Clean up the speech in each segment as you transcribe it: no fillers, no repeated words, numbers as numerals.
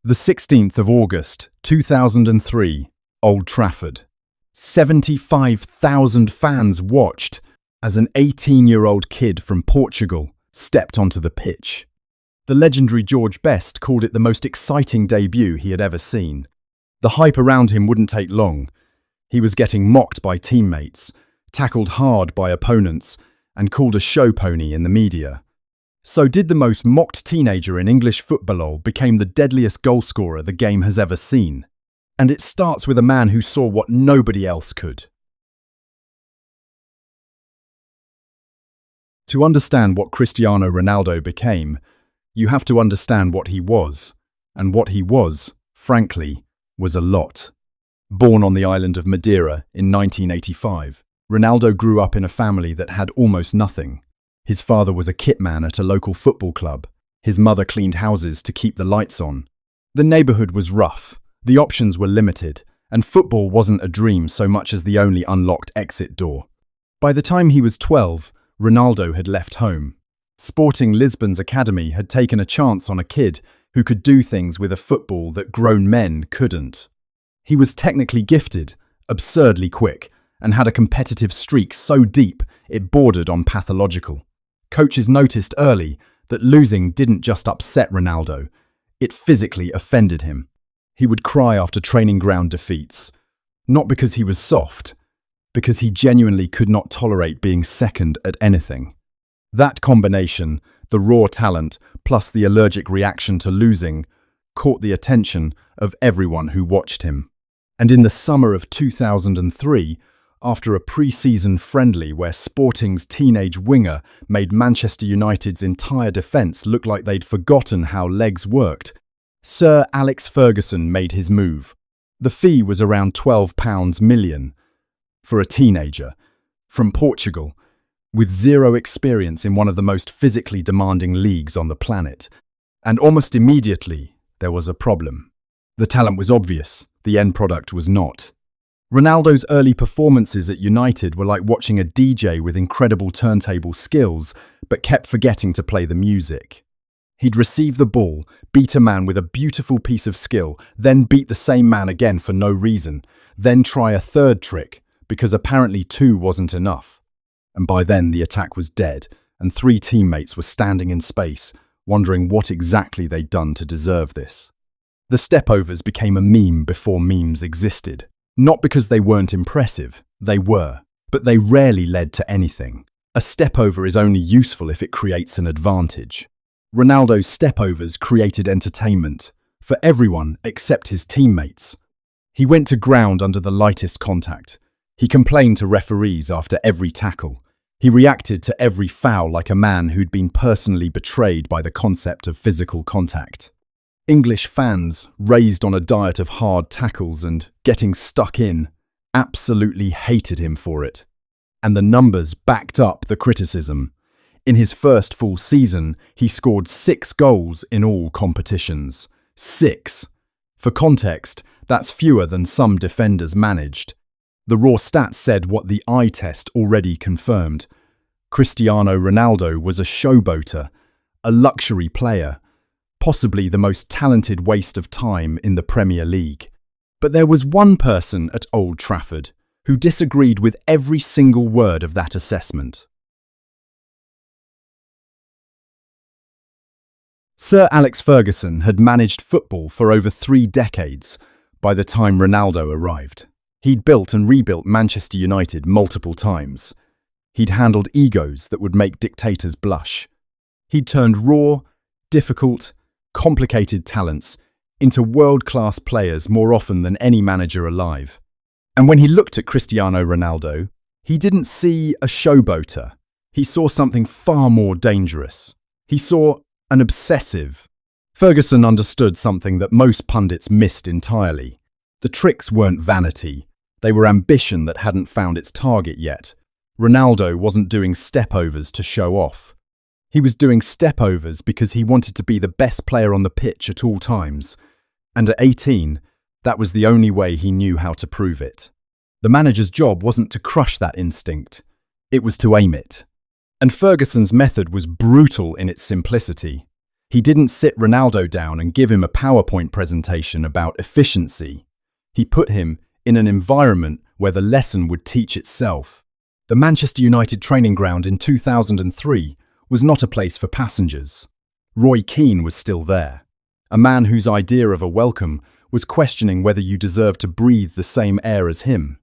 The 16th of August, 2003, Old Trafford. 75,000 fans watched as an 18-year-old kid from Portugal stepped onto the pitch. The legendary George Best called it the most exciting debut he had ever seen. The hype around him wouldn't take long. He was getting mocked by teammates, tackled hard by opponents, and called a show pony in the media. So did the most mocked teenager in English football became the deadliest goalscorer the game has ever seen. And it starts with a man who saw what nobody else could. To understand what Cristiano Ronaldo became, you have to understand what he was. And what he was, frankly, was a lot. Born on the island of Madeira in 1985, Ronaldo grew up in a family that had almost nothing. His father was a kitman at a local football club. His mother cleaned houses to keep the lights on. The neighborhood was rough, the options were limited, and football wasn't a dream so much as the only unlocked exit door. By the time he was 12, Ronaldo had left home. Sporting Lisbon's academy had taken a chance on a kid who could do things with a football that grown men couldn't. He was technically gifted, absurdly quick, and had a competitive streak so deep it bordered on pathological. Coaches noticed early that losing didn't just upset Ronaldo, it physically offended him. He would cry after training ground defeats, not because he was soft, because he genuinely could not tolerate being second at anything. That combination, the raw talent plus the allergic reaction to losing, caught the attention of everyone who watched him. And in the summer of 2003, after a pre-season friendly where Sporting's teenage winger made Manchester United's entire defence look like they'd forgotten how legs worked, Sir Alex Ferguson made his move. The fee was around £12 million for a teenager from Portugal, with zero experience in one of the most physically demanding leagues on the planet. And almost immediately, there was a problem. The talent was obvious, the end product was not. Ronaldo's early performances at United were like watching a DJ with incredible turntable skills, but kept forgetting to play the music. He'd receive the ball, beat a man with a beautiful piece of skill, then beat the same man again for no reason, then try a third trick, because apparently two wasn't enough. And by then the attack was dead, and three teammates were standing in space, wondering what exactly they'd done to deserve this. The stepovers became a meme before memes existed. Not because they weren't impressive, they were, but they rarely led to anything. A stepover is only useful if it creates an advantage. Ronaldo's stepovers created entertainment for everyone except his teammates. He went to ground under the lightest contact. He complained to referees after every tackle. He reacted to every foul like a man who'd been personally betrayed by the concept of physical contact. English fans, raised on a diet of hard tackles and getting stuck in, absolutely hated him for it. And the numbers backed up the criticism. In his first full season, he scored 6 goals in all competitions. 6. For context, that's fewer than some defenders managed. The raw stats said what the eye test already confirmed. Cristiano Ronaldo was a showboater, a luxury player, possibly the most talented waste of time in the Premier League. But there was one person at Old Trafford who disagreed with every single word of that assessment. Sir Alex Ferguson had managed football for over 3 decades by the time Ronaldo arrived. He'd built and rebuilt Manchester United multiple times. He'd handled egos that would make dictators blush. He'd turned raw, difficult, complicated talents into world-class players more often than any manager alive. And when he looked at Cristiano Ronaldo, he didn't see a showboater. He saw something far more dangerous. He saw an obsessive. Ferguson understood something that most pundits missed entirely. The tricks weren't vanity. They were ambition that hadn't found its target yet. Ronaldo wasn't doing stepovers to show off. He was doing stepovers because he wanted to be the best player on the pitch at all times. And at 18, that was the only way he knew how to prove it. The manager's job wasn't to crush that instinct. It was to aim it. And Ferguson's method was brutal in its simplicity. He didn't sit Ronaldo down and give him a PowerPoint presentation about efficiency. He put him in an environment where the lesson would teach itself. The Manchester United training ground in 2003 was not a place for passengers. Roy Keane was still there, a man whose idea of a welcome was questioning whether you deserved to breathe the same air as him.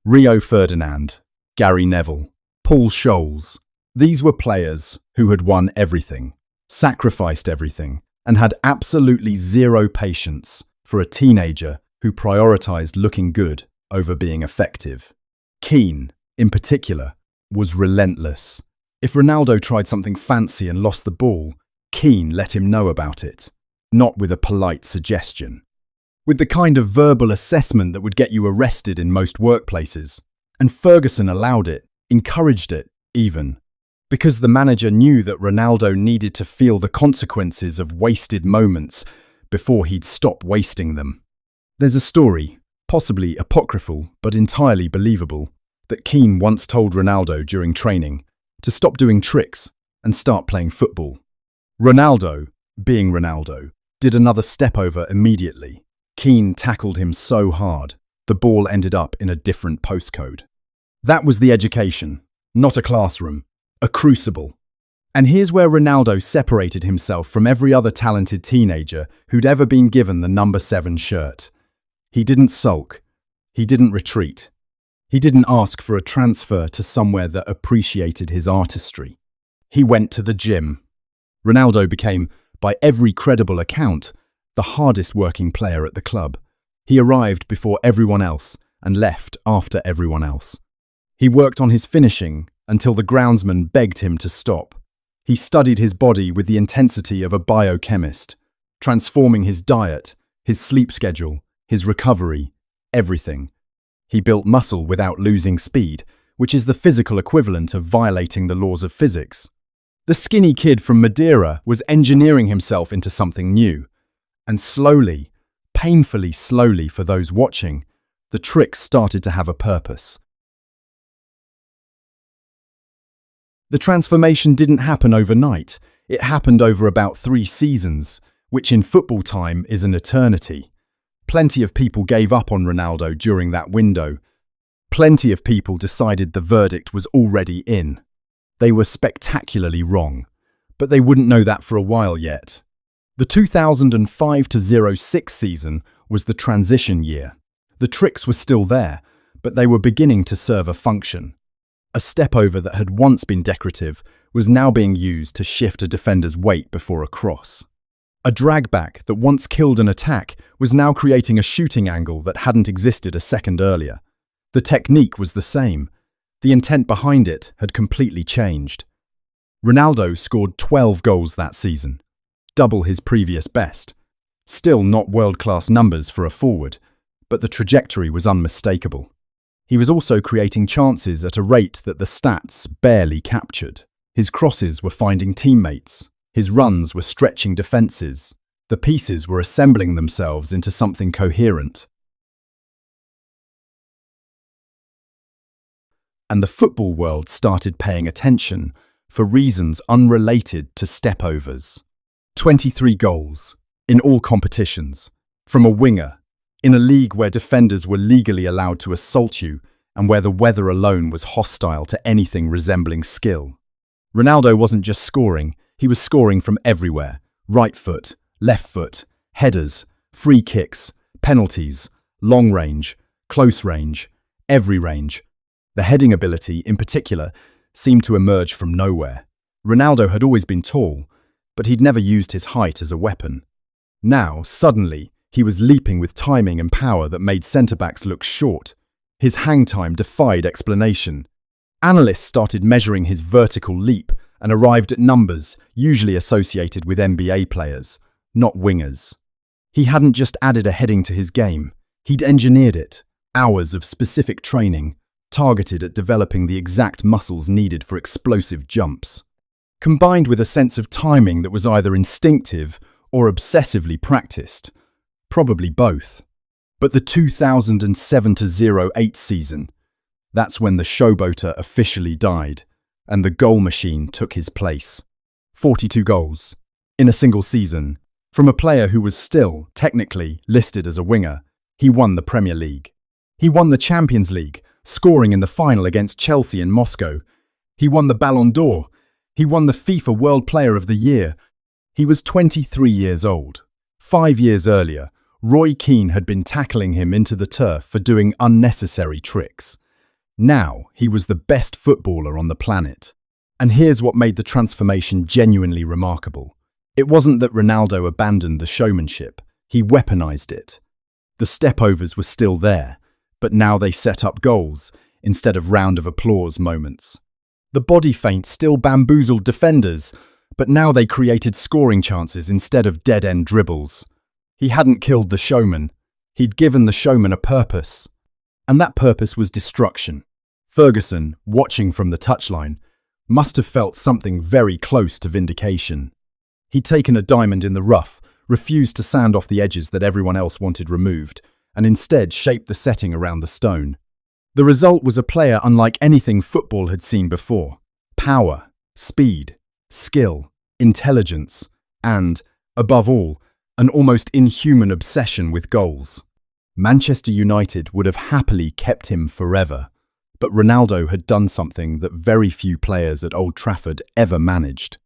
Rio Ferdinand, Gary Neville, Paul Scholes. These were players who had won everything, sacrificed everything, and had absolutely zero patience for a teenager who prioritized looking good over being effective. Keane, in particular, was relentless. If Ronaldo tried something fancy and lost the ball, Keane let him know about it, not with a polite suggestion. With the kind of verbal assessment that would get you arrested in most workplaces. And Ferguson allowed it, encouraged it, even. Because the manager knew that Ronaldo needed to feel the consequences of wasted moments before he'd stop wasting them. There's a story, possibly apocryphal but entirely believable, that Keane once told Ronaldo during training to stop doing tricks and start playing football. Ronaldo, being Ronaldo, did another step over immediately. Keane tackled him so hard, the ball ended up in a different postcode. That was the education, not a classroom, a crucible. And here's where Ronaldo separated himself from every other talented teenager who'd ever been given the number 7 shirt. He didn't sulk. He didn't retreat. He didn't ask for a transfer to somewhere that appreciated his artistry. He went to the gym. Ronaldo became, by every credible account, the hardest working player at the club. He arrived before everyone else and left after everyone else. He worked on his finishing until the groundsman begged him to stop. He studied his body with the intensity of a biochemist, transforming his diet, his sleep schedule, his recovery, everything. He built muscle without losing speed, which is the physical equivalent of violating the laws of physics. The skinny kid from Madeira was engineering himself into something new. And slowly, painfully slowly for those watching, the tricks started to have a purpose. The transformation didn't happen overnight. It happened over about 3 seasons, which in football time is an eternity. Plenty of people gave up on Ronaldo during that window. Plenty of people decided the verdict was already in. They were spectacularly wrong, but they wouldn't know that for a while yet. The 2005-06 season was the transition year. The tricks were still there, but they were beginning to serve a function. A step-over that had once been decorative was now being used to shift a defender's weight before a cross. A drag-back that once killed an attack was now creating a shooting angle that hadn't existed a second earlier. The technique was the same. The intent behind it had completely changed. Ronaldo scored 12 goals that season, double his previous best. Still not world-class numbers for a forward, but the trajectory was unmistakable. He was also creating chances at a rate that the stats barely captured. His crosses were finding teammates. His runs were stretching defences. The pieces were assembling themselves into something coherent. And the football world started paying attention for reasons unrelated to step-overs. 23 goals in all competitions, from a winger, in a league where defenders were legally allowed to assault you and where the weather alone was hostile to anything resembling skill. Ronaldo wasn't just scoring, he was scoring from everywhere. Right foot, left foot, headers, free kicks, penalties, long range, close range, every range. The heading ability, in particular, seemed to emerge from nowhere. Ronaldo had always been tall, but he'd never used his height as a weapon. Now, suddenly, he was leaping with timing and power that made centre-backs look short. His hang time defied explanation. Analysts started measuring his vertical leap and arrived at numbers usually associated with NBA players, not wingers. He hadn't just added a heading to his game, he'd engineered it. Hours of specific training, targeted at developing the exact muscles needed for explosive jumps. Combined with a sense of timing that was either instinctive or obsessively practiced. Probably both. But the 2007-08 season, that's when the showboater officially died, and the goal machine took his place. 42 goals, in a single season. From a player who was still, technically, listed as a winger, he won the Premier League. He won the Champions League, scoring in the final against Chelsea in Moscow. He won the Ballon d'Or. He won the FIFA World Player of the Year. He was 23 years old. 5 years earlier, Roy Keane had been tackling him into the turf for doing unnecessary tricks. Now, he was the best footballer on the planet. And here's what made the transformation genuinely remarkable. It wasn't that Ronaldo abandoned the showmanship, he weaponized it. The step-overs were still there, but now they set up goals instead of round of applause moments. The body feint still bamboozled defenders, but now they created scoring chances instead of dead-end dribbles. He hadn't killed the showman, he'd given the showman a purpose. And that purpose was destruction. Ferguson, watching from the touchline, must have felt something very close to vindication. He'd taken a diamond in the rough, refused to sand off the edges that everyone else wanted removed, and instead shaped the setting around the stone. The result was a player unlike anything football had seen before. Power, speed, skill, intelligence, and, above all, an almost inhuman obsession with goals. Manchester United would have happily kept him forever, but Ronaldo had done something that very few players at Old Trafford ever managed.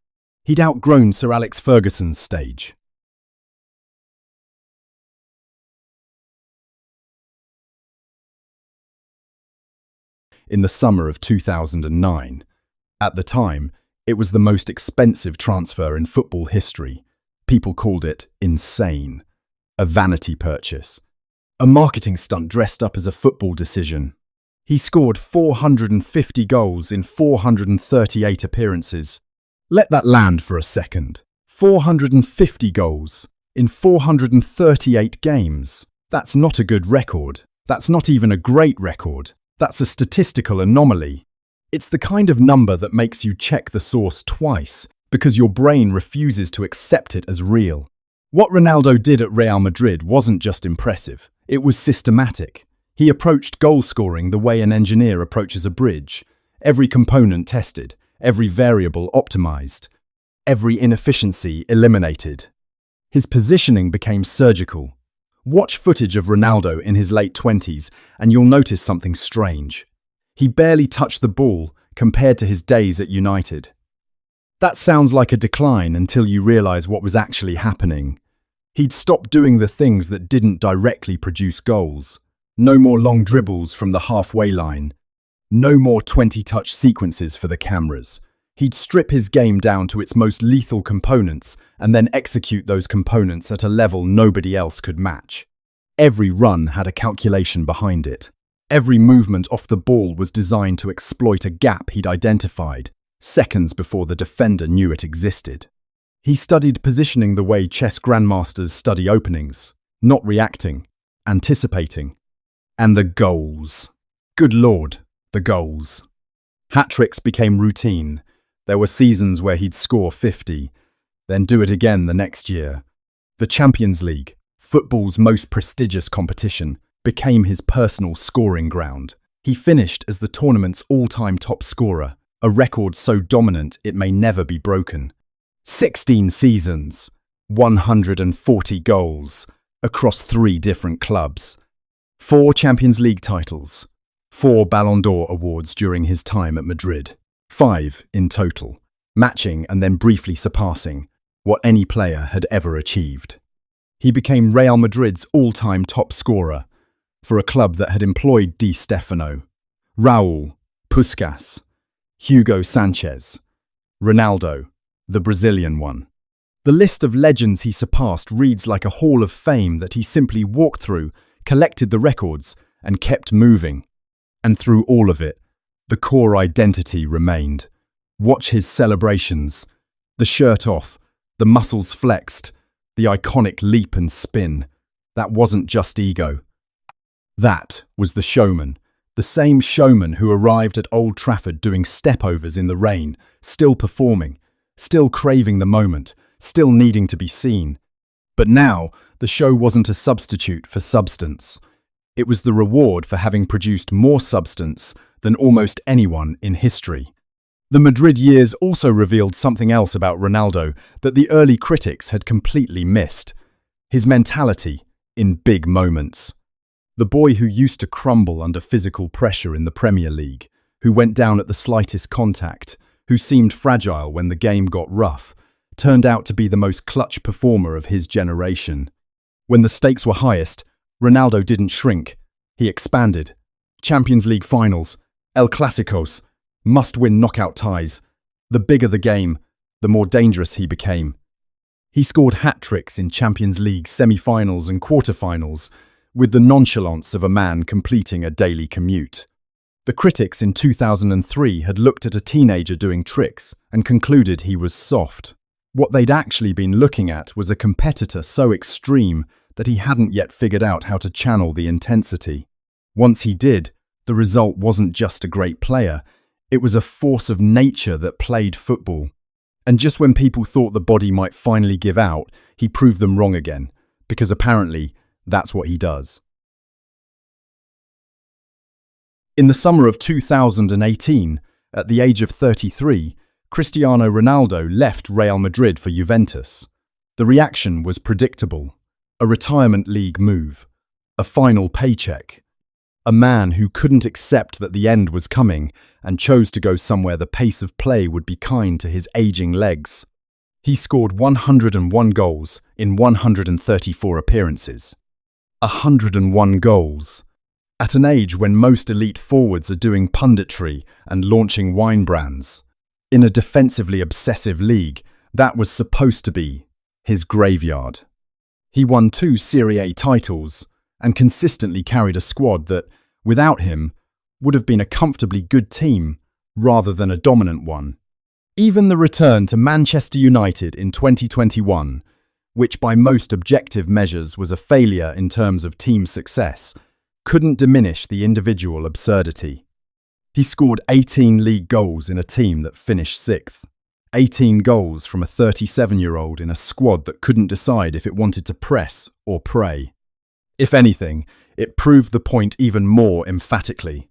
He'd outgrown Sir Alex Ferguson's stage. In the summer of 2009. At the time, it was the most expensive transfer in football history. People called it insane. A vanity purchase. A marketing stunt dressed up as a football decision. He scored 450 goals in 438 appearances. Let that land for a second. 450 goals in 438 games. That's not a good record. That's not even a great record. That's a statistical anomaly. It's the kind of number that makes you check the source twice because your brain refuses to accept it as real. What Ronaldo did at Real Madrid wasn't just impressive, it was systematic. He approached goal scoring the way an engineer approaches a bridge. Every component tested, every variable optimized, every inefficiency eliminated. His positioning became surgical. Watch footage of Ronaldo in his late 20s and you'll notice something strange. He barely touched the ball compared to his days at United. That sounds like a decline until you realize what was actually happening. He'd stopped doing the things that didn't directly produce goals. No more long dribbles from the halfway line. No more 20-touch sequences for the cameras. He'd strip his game down to its most lethal components and then execute those components at a level nobody else could match. Every run had a calculation behind it. Every movement off the ball was designed to exploit a gap he'd identified, seconds before the defender knew it existed. He studied positioning the way chess grandmasters study openings, not reacting, anticipating. And the goals. Good Lord, the goals. Hat-tricks became routine. There were seasons where he'd score 50, then do it again the next year. The Champions League, football's most prestigious competition, became his personal scoring ground. He finished as the tournament's all-time top scorer, a record so dominant it may never be broken. 16 seasons, 140 goals, across 3 different clubs. 4 Champions League titles, 4 Ballon d'Or awards during his time at Madrid. 5 in total, matching and then briefly surpassing what any player had ever achieved. He became Real Madrid's all-time top scorer for a club that had employed Di Stefano, Raúl, Puskas, Hugo Sanchez, Ronaldo, the Brazilian one. The list of legends he surpassed reads like a hall of fame that he simply walked through, collected the records, and kept moving. And through all of it, the core identity remained. Watch his celebrations. The shirt off, the muscles flexed, the iconic leap and spin. That wasn't just ego. That was the showman. The same showman who arrived at Old Trafford doing step-overs in the rain, still performing, still craving the moment, still needing to be seen. But now, the show wasn't a substitute for substance. It was the reward for having produced more substance than almost anyone in history. The Madrid years also revealed something else about Ronaldo that the early critics had completely missed: his mentality in big moments. The boy who used to crumble under physical pressure in the Premier League, who went down at the slightest contact, who seemed fragile when the game got rough, turned out to be the most clutch performer of his generation. When the stakes were highest, Ronaldo didn't shrink. He expanded. Champions League finals, El Clásicos, must-win knockout ties. The bigger the game, the more dangerous he became. He scored hat-tricks in Champions League semi-finals and quarter-finals, with the nonchalance of a man completing a daily commute. The critics in 2003 had looked at a teenager doing tricks and concluded he was soft. What they'd actually been looking at was a competitor so extreme that he hadn't yet figured out how to channel the intensity. Once he did, the result wasn't just a great player, it was a force of nature that played football. And just when people thought the body might finally give out, he proved them wrong again, because apparently that's what he does. In the summer of 2018, at the age of 33, Cristiano Ronaldo left Real Madrid for Juventus. The reaction was predictable: a retirement league move, a final paycheck. A man who couldn't accept that the end was coming and chose to go somewhere the pace of play would be kind to his aging legs. He scored 101 goals in 134 appearances. 101 goals. At an age when most elite forwards are doing punditry and launching wine brands. In a defensively obsessive league, that was supposed to be his graveyard. He won 2 Serie A titles and consistently carried a squad that, without him, would have been a comfortably good team rather than a dominant one. Even the return to Manchester United in 2021, which by most objective measures was a failure in terms of team success, couldn't diminish the individual absurdity. He scored 18 league goals in a team that finished 6th. 18 goals from a 37-year-old in a squad that couldn't decide if it wanted to press or pray. If anything, it proved the point even more emphatically.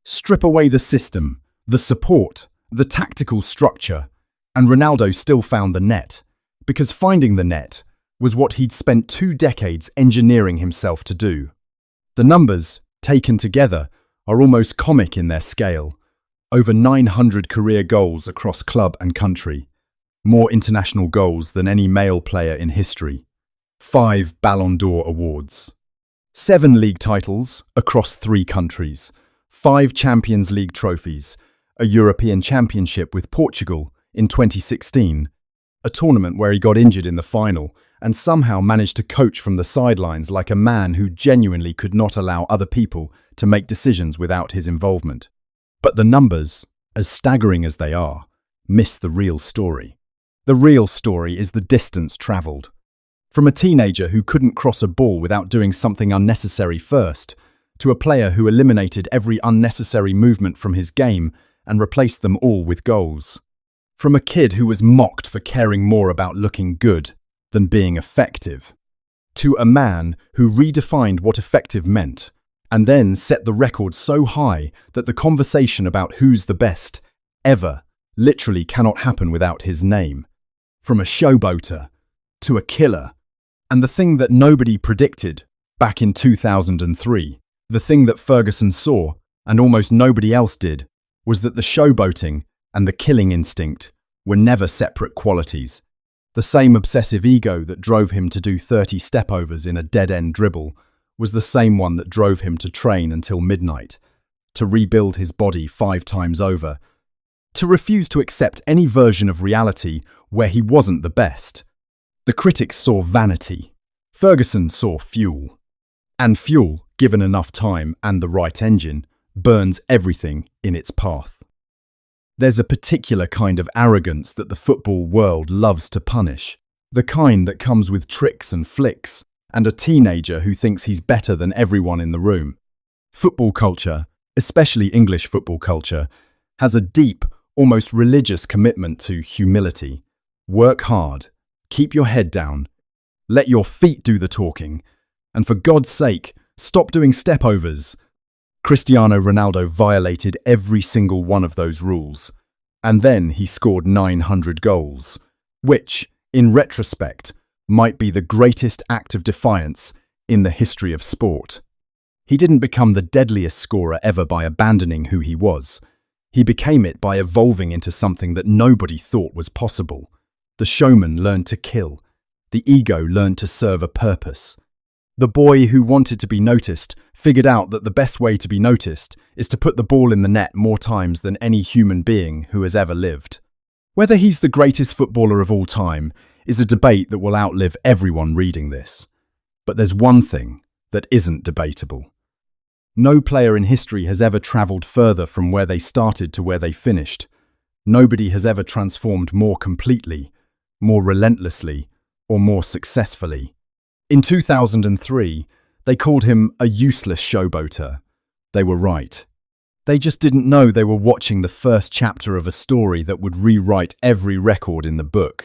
Strip away the system, the support, the tactical structure, and Ronaldo still found the net, because finding the net was what he'd spent 2 decades engineering himself to do. The numbers, taken together, are almost comic in their scale. Over 900 career goals across club and country. More international goals than any male player in history. 5 Ballon d'Or awards. 7 league titles across 3 countries. 5 Champions League trophies. A European Championship with Portugal in 2016. A tournament where he got injured in the final and somehow managed to coach from the sidelines like a man who genuinely could not allow other people to make decisions without his involvement. But the numbers, as staggering as they are, miss the real story. The real story is the distance travelled. From a teenager who couldn't cross a ball without doing something unnecessary first, to a player who eliminated every unnecessary movement from his game and replaced them all with goals. From a kid who was mocked for caring more about looking good than being effective, to a man who redefined what effective meant, and then set the record so high that the conversation about who's the best ever literally cannot happen without his name. From a showboater to a killer. And the thing that nobody predicted back in 2003, the thing that Ferguson saw and almost nobody else did, was that the showboating and the killing instinct were never separate qualities. The same obsessive ego that drove him to do 30 stepovers in a dead-end dribble was the same one that drove him to train until midnight, to rebuild his body 5 times over, to refuse to accept any version of reality where he wasn't the best. The critics saw vanity. Ferguson saw fuel. And fuel, given enough time and the right engine, burns everything in its path. There's a particular kind of arrogance that the football world loves to punish, the kind that comes with tricks and flicks, and a teenager who thinks he's better than everyone in the room. Football culture, especially English football culture, has a deep, almost religious commitment to humility. Work hard, keep your head down, let your feet do the talking, and for God's sake, stop doing stepovers. Cristiano Ronaldo violated every single one of those rules, And then he scored 900 goals, which, in retrospect, might be the greatest act of defiance in the history of sport. He didn't become the deadliest scorer ever by abandoning who he was. He became it by evolving into something that nobody thought was possible. The showman learned to kill. The ego learned to serve a purpose. The boy who wanted to be noticed figured out that the best way to be noticed is to put the ball in the net more times than any human being who has ever lived. Whether he's the greatest footballer of all time is a debate that will outlive everyone reading this. But there's one thing that isn't debatable. No player in history has ever travelled further from where they started to where they finished. Nobody has ever transformed more completely, more relentlessly, or more successfully. In 2003, they called him a useless showboater. They were right. They just didn't know they were watching the first chapter of a story that would rewrite every record in the book.